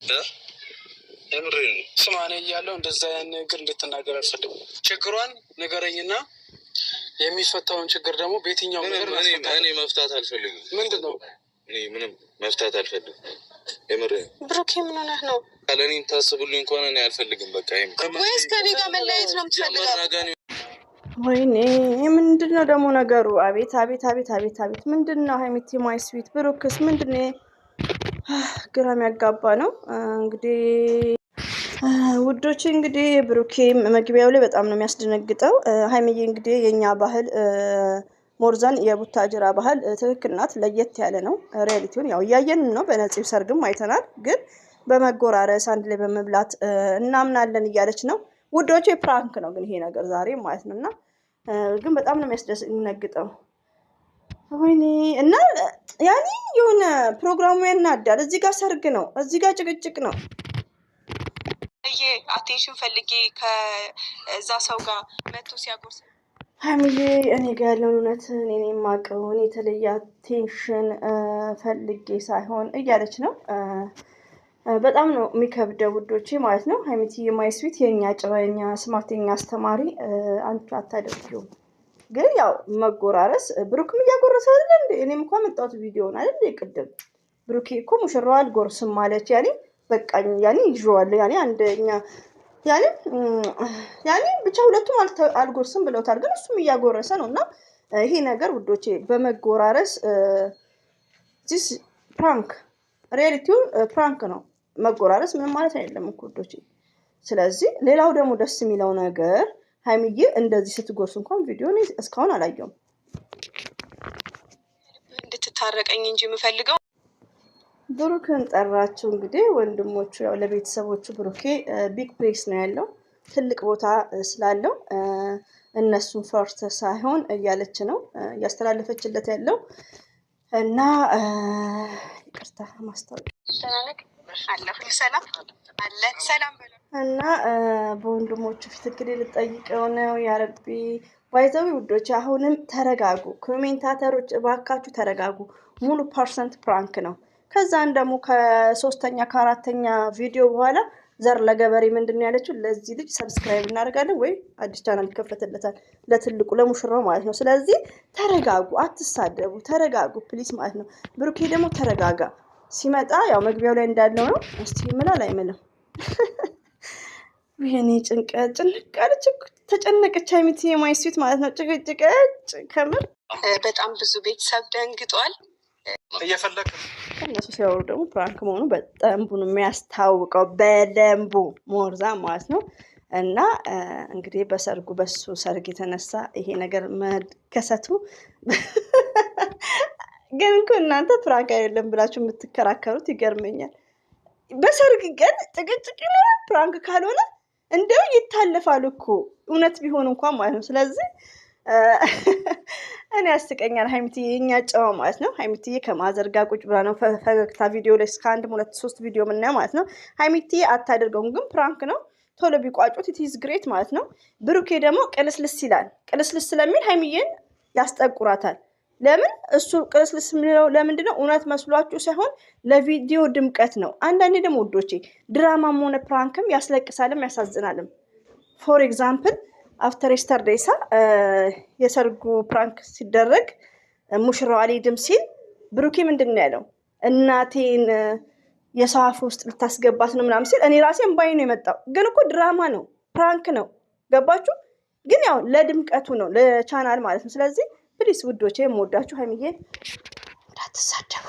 የምሬን ነው። ስማኔ እያለው እንደዛ ያን ነገር እንድትናገር አልፈልግም። ችግሯን ንገረኝና የሚፈታውን ችግር ደግሞ በየትኛው ነገር እኔ መፍታት አልፈልግም። ምንድን ነው? እኔ ምንም መፍታት አልፈልግም። የምሬን ብሩኬ ምን ሆነህ ነው? ለእኔ ታስቡልኝ ከሆነ እኔ አልፈልግም። በቃ ወይስ ከኔ ጋር መለያየት ነው የምትፈልገው? ወይኔ ምንድን ነው ደግሞ ነገሩ? አቤት አቤት አቤት አቤት አቤት! ምንድን ነው ሀይሚቲ ማይ ስዊት? ብሩክስ ምንድን ነው? ግራም ያጋባ ነው እንግዲህ ውዶች። እንግዲህ ብሩኬ መግቢያው ላይ በጣም ነው የሚያስደነግጠው። ሀይሚዬ እንግዲህ የኛ ባህል ሞርዛን የቡታጅራ ባህል ትክክል ናት። ለየት ያለ ነው። ሪያሊቲውን ያው እያየንም ነው። በነፂብ ሰርግም አይተናል። ግን በመጎራረስ አንድ ላይ በመብላት እናምናለን እያለች ነው ውዶች። ፕራንክ ነው ግን ይሄ ነገር ዛሬ ማለት ነው። እና ግን በጣም ነው የሚያስደነግጠው። ወይኔ እና ያኔ የሆነ ፕሮግራሙ ያናዳል። እዚህ ጋር ሰርግ ነው፣ እዚህ ጋር ጭቅጭቅ ነው። አቴንሽን ፈልጌ ከዛ ሰው ጋር መቶ ሲያጎርስ ሀይሚዬ እኔ ጋር ያለውን እውነት እኔ የማውቀው እኔ የተለየ አቴንሽን ፈልጌ ሳይሆን እያለች ነው። በጣም ነው የሚከብደው ውዶቼ ማለት ነው። ሀይሚቲ የማይ ስዊት የኛ ጭበኛ ስማርተኛ አስተማሪ አንቺ አታደርጊውም። ግን ያው መጎራረስ ብሩክም እያጎረሰ አይደል እንዴ? እኔም እንኳን መጣሁት ቪዲዮውን አይደል ቅድም ብሩኬ እኮ ሙሽራው አልጎርስም ማለች ያኔ በቃኝ ያኔ ይዤዋለሁ ያኔ አንደኛ ያኔ ብቻ ሁለቱም አልጎርስም ብለውታል። ግን እሱም እያጎረሰ ነው። እና ይሄ ነገር ውዶቼ በመጎራረስ ዚስ ፕራንክ ሪያሊቲው ፕራንክ ነው። መጎራረስ ምንም ማለት አይደለም እኮ ውዶቼ። ስለዚህ ሌላው ደግሞ ደስ የሚለው ነገር ሀይሚዬ እንደዚህ ስትጎርስ እንኳን ቪዲዮ እስካሁን አላየውም። እንድትታረቀኝ እንጂ የምፈልገው ብሩክን ጠራችው። እንግዲህ ወንድሞቹ ያው ለቤተሰቦቹ ብሩኬ ቢግ ፕሌስ ነው ያለው ትልቅ ቦታ ስላለው እነሱን ፈርተ ሳይሆን እያለች ነው እያስተላለፈችለት ያለው። እና ይቅርታ ማስታወቂያ እና በወንድሞቹ ፊት እንግዲህ ልጠይቀው ነው። ያረቢ ባይዘዊ ውዶች አሁንም ተረጋጉ። ኮሜንታተሮች እባካችሁ ተረጋጉ። ሙሉ ፐርሰንት ፕራንክ ነው። ከዛን ደግሞ ከሶስተኛ ከአራተኛ ቪዲዮ በኋላ ዘር ለገበሬ ምንድን ነው ያለችው? ለዚህ ልጅ ሰብስክራይብ እናደርጋለን ወይ አዲስ ቻናል ይከፈትለታል፣ ለትልቁ ለሙሽራው ማለት ነው። ስለዚህ ተረጋጉ፣ አትሳደቡ፣ ተረጋጉ ፕሊስ ማለት ነው። ብሩኬ ደግሞ ተረጋጋ። ሲመጣ ያው መግቢያው ላይ እንዳለው ነው። እስቲ ይምላል አይምልም? ይሄኔ ጭንቀት ጭንቀት ተጨነቀች ሀይሚቲ የማይ ስዊት ማለት ነው። ጭቅጭቀጭ ከምር በጣም ብዙ ቤተሰብ ደንግጧል። እየፈለክ እነሱ ሲያወሩ ደግሞ ፕራንክ መሆኑ በደንቡ ነው የሚያስታውቀው። በደንቡ ሞርዛ ማለት ነው። እና እንግዲህ በሰርጉ በሱ ሰርግ የተነሳ ይሄ ነገር መከሰቱ ግን እኮ እናንተ ፕራንክ አይደለም ብላችሁ የምትከራከሩት ይገርመኛል። በሰርግ ቀን ጭቅጭቅ ነው ፕራንክ ካልሆነ እንደው ይታለፋል እኮ እውነት ቢሆን እንኳን ማለት ነው። ስለዚህ እኔ ያስቀኛል። ሀይሚትዬ የኛ ጨዋ ማለት ነው። ሀይሚትዬ ከማዘር ጋር ቁጭ ብላ ነው ፈገግታ ቪዲዮ ላይ እስከ 1 2 3 ቪዲዮ የምናየው ማለት ነው። ሀይሚትዬ አታደርገውም፣ ግን ፕራንክ ነው። ቶሎ ቢቋጩት ኢት ኢዝ ግሬት ማለት ነው። ብሩኬ ደግሞ ቅልስልስ ይላል። ቅልስልስ ስለሚል ሀይሚዬን ያስጠቁራታል። ለምን እሱ ቅልስልስ የሚለው ለምንድን ነው? እውነት መስሏችሁ ሳይሆን ለቪዲዮ ድምቀት ነው። አንዳንዴ ደግሞ ውዶቼ ድራማም ሆነ ፕራንክም ያስለቅሳልም ያሳዝናልም። ፎር ኤግዛምፕል አፍተር የስተርዴይሳ የሰርጉ ፕራንክ ሲደረግ ሙሽራው አልሄድም ሲል ብሩኬ ምንድን ነው ያለው? እናቴን የሰው አፍ ውስጥ ልታስገባት ነው ምናምን ሲል እኔ ራሴ እምባዬ ነው የመጣው። ግን እኮ ድራማ ነው፣ ፕራንክ ነው። ገባችሁ? ግን ያው ለድምቀቱ ነው፣ ለቻናል ማለት ነው። ስለዚህ ፕሊስ ውዶቼ የምወዳችሁ ሀይሚዬ እንዳትሳደቡ።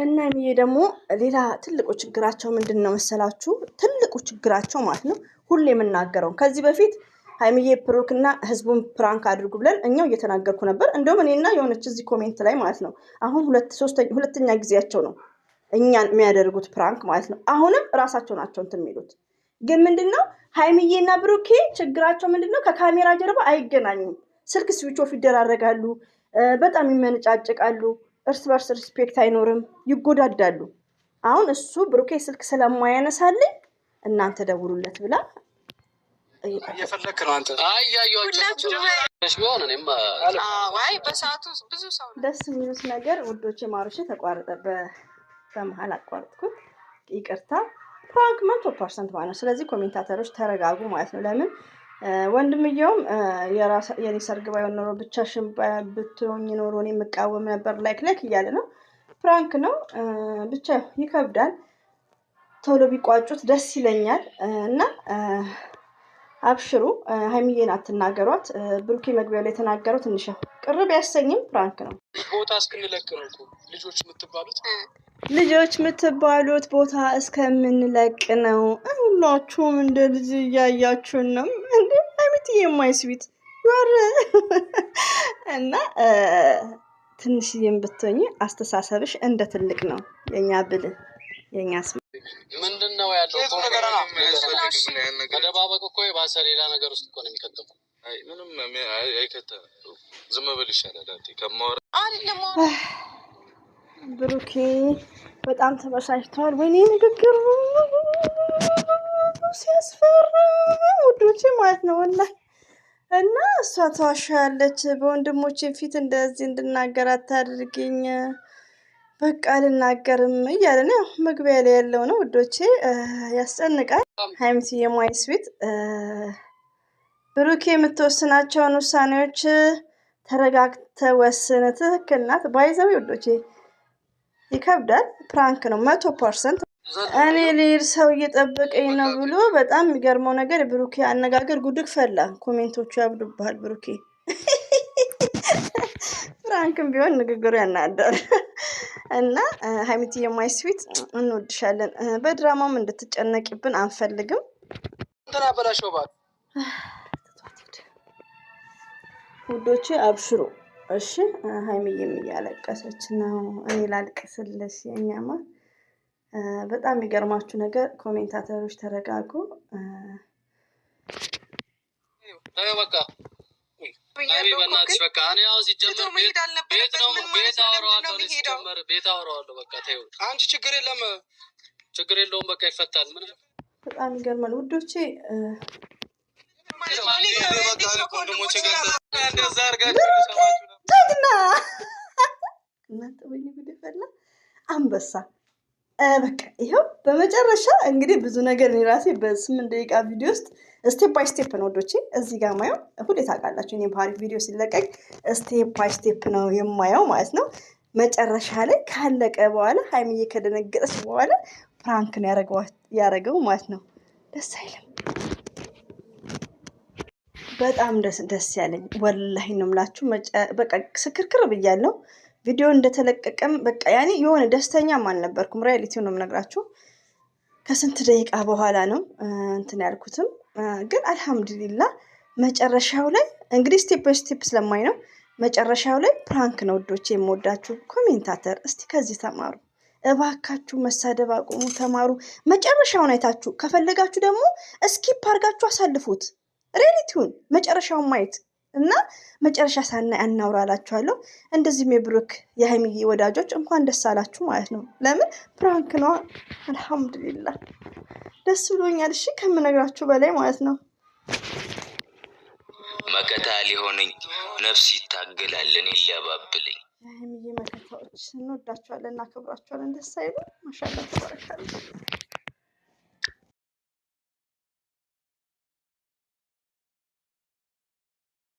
እና ሀይሚዬ ደግሞ ሌላ ትልቁ ችግራቸው ምንድን ነው መሰላችሁ? ትልቁ ችግራቸው ማለት ነው ሁሌ የምናገረው ከዚህ በፊት ሀይሚዬ ብሩክና ህዝቡን ፕራንክ አድርጉ ብለን እኛው እየተናገርኩ ነበር። እንደውም እኔና የሆነች እዚህ ኮሜንት ላይ ማለት ነው አሁን ሁለተኛ ጊዜያቸው ነው እኛን የሚያደርጉት ፕራንክ ማለት ነው። አሁንም እራሳቸው ናቸው እንትን የሚሉት። ግን ምንድነው ሀይሚዬና ብሩኬ ችግራቸው ምንድነው? ከካሜራ ጀርባ አይገናኙም። ስልክ ስዊች ኦፍ ይደራረጋሉ፣ በጣም ይመነጫጭቃሉ፣ እርስ በርስ ሪስፔክት አይኖርም፣ ይጎዳዳሉ። አሁን እሱ ብሩኬ ስልክ ስለማያነሳልኝ እናንተ ደውሉለት ብላ እየፈለክ ነው አንተ። በሰዓቱ ብዙ ሰው ደስ የሚሉት ነገር ውዶቼ ማሮቼ ተቋረጠ በመሀል አቋርጥኩት፣ ይቅርታ። ፕራንክ 100% ማለት ነው። ስለዚህ ኮሜንታተሮች ተረጋጉ ማለት ነው። ለምን ወንድምየውም የኔ ሰርግ ባይሆን ኖሮ ብቻሽን ብትሆኝ ኖሮ እኔ የምቃወም ነበር ላይክ እያለ ነው። ፕራንክ ነው ብቻ ይከብዳል። ቶሎ ቢቋጩት ደስ ይለኛል እና አብሽሩ። ሀይሚዬን አትናገሯት። ብሩኬ መግቢያው ላይ የተናገረው ትንሽ ቅር ቢያሰኝም ፕራንክ ነው። ቦታ እስክንለቅ ነው እኮ ልጆች የምትባሉት ቦታ እስከምንለቅ ነው። ሁላችሁም እንደ ልጅ እያያችሁን ነው እንዴ? ሀይሚዬ የማይስቢት ወር እና ትንሽዬም ብትሆኚ አስተሳሰብሽ እንደ ትልቅ ነው። የኛ ብልህ የኛ ስም ምንድነው ያለው? መደባበቅ እኮ የባሰ ሌላ ነገር ውስጥ እኮ ነው የሚከተው። አይ ምንም አይከተም። ዝም ብል ይሻላል ከማወራ አይደለም። ብሩኬ በጣም ተበሳጭቷል። ወይኔ ንግግሩ ሲያስፈራ ውዶቼ ማለት ነው ወላሂ። እና እሷ ተዋሻለች። በወንድሞቼ ፊት እንደዚህ እንድናገር አታድርጊኝ፣ በቃ አልናገርም እያለ ነው። መግቢያ ላይ ያለው ነው ውዶቼ፣ ያስጨንቃል። ሀይሚቲ የማይስ ፊት ብሩኬ የምትወስናቸውን ውሳኔዎች ተረጋግተ ወስን። ትክክል ናት። ባይዘው ውዶቼ ይከብዳል። ፕራንክ ነው 100%። እኔ ልሄድ ሰው እየጠበቀኝ ነው ብሎ በጣም የሚገርመው ነገር ብሩኬ አነጋገር ጉድግ ፈላ። ኮሜንቶቹ ያብዱብሃል ብሩኬ። ፍራንክም ቢሆን ንግግሩ ያናዳል። እና ሀይሚቲ የማይስ ፊት እንወድሻለን። በድራማም እንድትጨነቂብን አንፈልግም። ውዶቼ አብሽሩ እሺ። ሀይሚዬም እያለቀሰች ነው። እኔ ላልቅስልሽ የኛማ። በጣም የሚገርማችሁ ነገር ኮሜንታተሮች ተረጋጉ። በቃ በቃ እኔ ያው ሲጀመር ቤት አወራዋለሁ። በቃ ተይው አንቺ፣ ችግር የለውም። በቃ ይፈታል። ምን በጣም ይገርማል ውዶቼ። እናንተ ወይኔ ጉድ ፈላ አንበሳ። በቃ ይኸው በመጨረሻ እንግዲህ ብዙ ነገር እኔ ራሴ በ8 ደቂቃ ቪዲዮ ውስጥ ስቴፕ ባይ ስቴፕ ነው ወዶቼ እዚህ ጋር ማየው። ሁሌ ታውቃላችሁ እኔ ፓሪክ ቪዲዮ ሲለቀቅ ስቴፕ ባይ ስቴፕ ነው የማየው ማለት ነው። መጨረሻ ላይ ካለቀ በኋላ ሀይሚዬ ከደነገጠች በኋላ ፕራንክ ነው ያረገው ማለት ነው። ደስ አይልም? በጣም ደስ ያለኝ ወላሂ ነው የምላችሁ። በቃ ስክርክር ብያለሁ። ቪዲዮ እንደተለቀቀም በቃ ያኔ የሆነ ደስተኛም አልነበርኩም። ሪያሊቲውን ነው የምነግራችሁ። ከስንት ደቂቃ በኋላ ነው እንትን ያልኩትም፣ ግን አልሐምዱሊላ መጨረሻው ላይ እንግዲህ ስቴፕ ባይ ስቴፕ ስለማይ ነው። መጨረሻው ላይ ፕራንክ ነው ውዶቼ። የምወዳችሁ ኮሜንታተር እስቲ ከዚህ ተማሩ እባካችሁ። መሳደብ አቁሙ፣ ተማሩ። መጨረሻውን አይታችሁ ከፈለጋችሁ ደግሞ ስኪፕ አድርጋችሁ አሳልፉት። ሪያሊቲውን መጨረሻውን ማየት እና መጨረሻ ሳናይ አናውራላችኋለሁ። እንደዚህም የብሩክ የሀይሚዬ ወዳጆች እንኳን ደስ አላችሁ ማለት ነው። ለምን ፕራንክ ነው። አልሐምዱሊላህ ደስ ብሎኛል። እሺ ከምነግራችሁ በላይ ማለት ነው። መከታ ሊሆነኝ ነፍስ ይታገላል እኔ ሊያባብለኝ። የሀይሚዬ መከታዎች እንወዳችኋለን፣ እናከብራችኋለን። ደስ አይሉ ማሻአላህ ተባረካለሁ።